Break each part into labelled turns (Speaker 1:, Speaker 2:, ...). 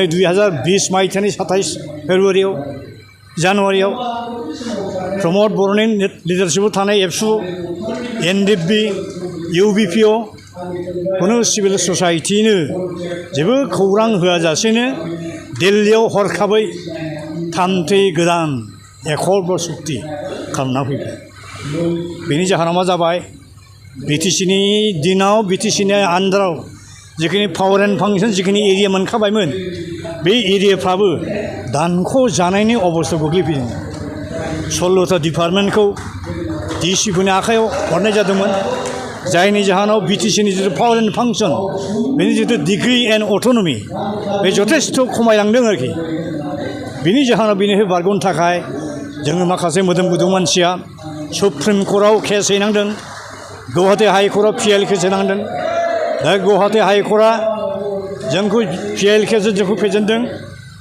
Speaker 1: 2020 मायथाइनि 27 फेब्रुवारियाव जानुवारियाव प्रमोद बर'नि लिडारशिपआव थानाय एबसु एनडिएफबि इउबिपिअ खुनु सिभिल ससाइटिनो जेबो खौरां होआजासेनो दिल्लीयाव हरखाबै थामथि गोदान एकर्ड बा सुक्ति खालामना फैबाय। बेनि जाहोना मा जाबाय? बिटिसिनि दिनाव बिटिसिनि आन्दाराव जिखिनि पावार एन्ड फांसन जिखिनि एरिया मोनखाबायमोन बे एरियाफ्राबो दानख' जानायनि अबस्थायाव गोग्लैफैदों। 16टा डिपार्टमेन्टखौ डिसिफोरनि आखायाव हरनाय जादोंमोन, जायनि जाहोनाव बिटिसिनि जिथु पावार एन्ड फांसन बेनि जिथु डिग्री एन्ड अट'नमि बे जथेस्थ' खमायलांदों आरोखि। बिनि जाहोनाव बेनिफ्राय बारग'नो थाखाय जोङो माखासे मोदोम गुदुं मानसिया सुप्रिम कर्टआव केस हैनांदों, गुवाहाटी हाइकर्टआव पिएल केस हैनांदों। दा गुवाहाटी हाइकर्टआ जोंखौ पिएल केसजों जोंखौ फेजेनदों।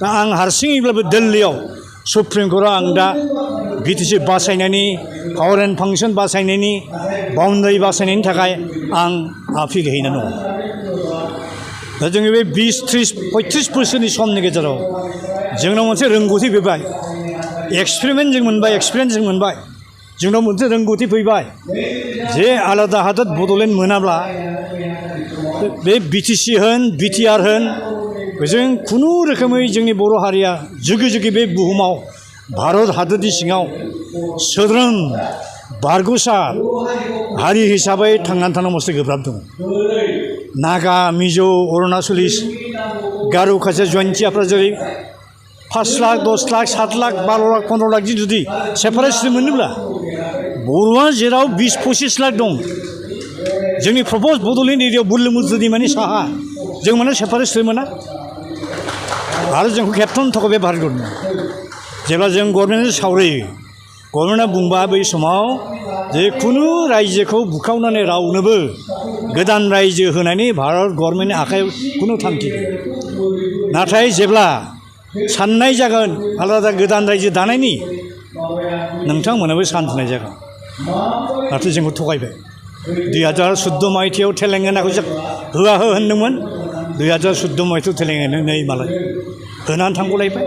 Speaker 1: दा आं हारसिङैब्लाबो दिल्लीयाव सुप्रिम कर्टआव आं दा बिटिसि बासायनायनि पावार एन्ड फांसन बासायनायनि बाउन्डारि बासायनायनि थाखाय आं आपिल हैना दङ। दा जोंनि बे 20-30-35 बोसोरनि समनि गेजेराव जोंनाव मोनसे रोंगौथि फैबाय, एक्सपेरिमेन्ट जों मोनबाय, जोंनाव मोनसे रोंगौथि फैबाय जे आलादा हादर बड'लेण्ड मोनाब्ला बे बिटिसि होन बिटिआर होन बेजों खुनु रोखोमै जोंनि बर' हारिया जुगे जुगे बे बुहुमाव भारत हादरनि सिङाव सोद्रोम बारग'सा हारि हिसाबै थांनानै थानो मोनसे गोब्राब दं। नागा, मिज', अरुणाचलिस, गार', खासिया, जयन्तियाफ्रा जेरै 5 लाख, 10 लाख, 7 लाख, 12 लाख, 15 लाख जुदि सेपारेटलि मोनोब्ला बर'आ जेराव 20-25 लाख दं। जोंनि प्रप'ज बड'लेण्ड एरियायाव बुरलुंबुथुर दैमानि साहा जों माने सेपारेटलि मोना आरो जोंखौ खेबथामनि थाखाय बे भारत गभर्नमेन्ट जेब्ला जों गभर्नमेन्टजों सावरायो, गभर्नमेन्टआ बुंबा बै समाव जे खुनु रायजोखौ बुखावनानै रावनोबो गोदान रायजो होनायनि भारत गभर्नमेन्टनि आखायाव खुनु थांखि गैया। नाथाय जेब्ला साननाय जागोन आलादा गोदान रायजो दानायनि, नोंथांमोनाबो साननाय जागोन। नाथाय जोंखौ थगायबाय। 2014 मायथाइयाव तेलेंगानाखौ होआ होनदोंमोन, 2014 मायथाइयाव तेलेंगानायाव नै मालाय होनानै थांगलायबाय।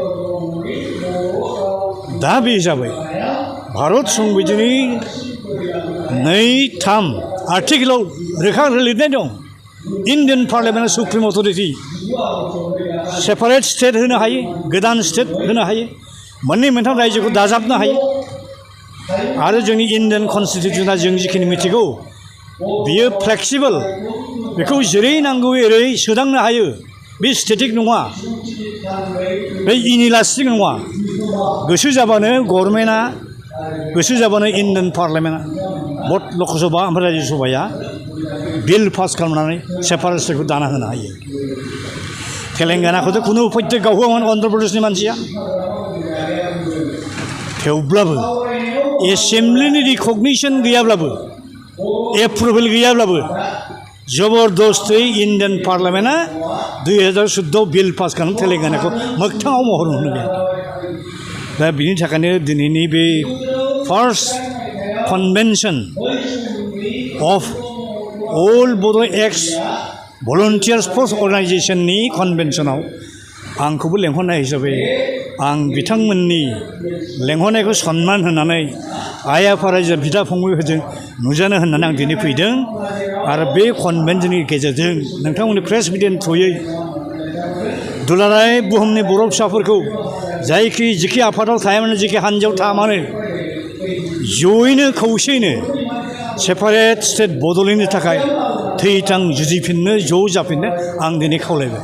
Speaker 1: दा बे हिसाबै भारत संबिधाननि 2-3 आर्टिकेलाव रोखा लिरनाय दं, इन्डियान पार्लियामेन्टआ सुप्रिम अथरिटि सेपारेट स्टेट होनो हायो, गोदान स्टेट होनो हायो, मोननै मोनथाम रायजोखौ दाजाबनो हायो। आरो जोंनि इन्डियान कनस्टिटिउसना जों जिखिनि मिथिगौ बियो फ्लेक्सिबल, बेखौ जेरै नांगौ एरै सोदांनो हायो। बे स्टेटिक नङा, बे इनिलास्टिक नङा। गोसो जाबानो गभर्नमेन्टआ, गोसो जाबानो इन्डियान पार्लियामेन्टआ भट लकसभा ओमफ्राय रायजोसभाया बिल पास खालामनानै सेपारेट स्टेटखौ दाना होनो हायो। तेलेंगानाखौथ' खुनु उफायथ गावहोआमोन अन्ध्र प्रदेशनि मानसिया। थेवब्लाबो एसेम्ब्लिनि रिकगनिसन गैयाब्लाबो, एप्रुभेल गैयाब्लाबो जबरदस्ती इन्डियान पार्लियामेन्टआ 2014 बिल पास खालामनानै तेलेंगानाखौ मोगथाङाव महर होनो गैया। दा बिनि थाखायनो दिनैनि बे फार्स्ट कनभेनसन अफ अल बड' एक्स भलन्टियार्स फर्स अर्गानाइजेसननि कनभेनसनाव आंखौबो लेंहरनाय हिसाबै आं बिथांमोननि लेंहरनायखौ सन्मान होनानै आइ आफा रायजो बिदा फंबायफोरजों नुजानो होननानै आं दिनै फैदों। आरो बे कनभेनसननि गेजेरजों नोंथांमोननि प्रेस मिडियानि थ्रुयै दुलाराय बुहुमनि बर' फिसाफोरखौ जिखि आफादाव थाया मानो, जिखि हान्जायाव थाया मानो, जयैनो खौसेयैनो सेपारेट स्टेट बड'लेण्डनि थाखाय थै थां जुजिफिननो, ज' जाफिननो आं दिनै खावलायबाय।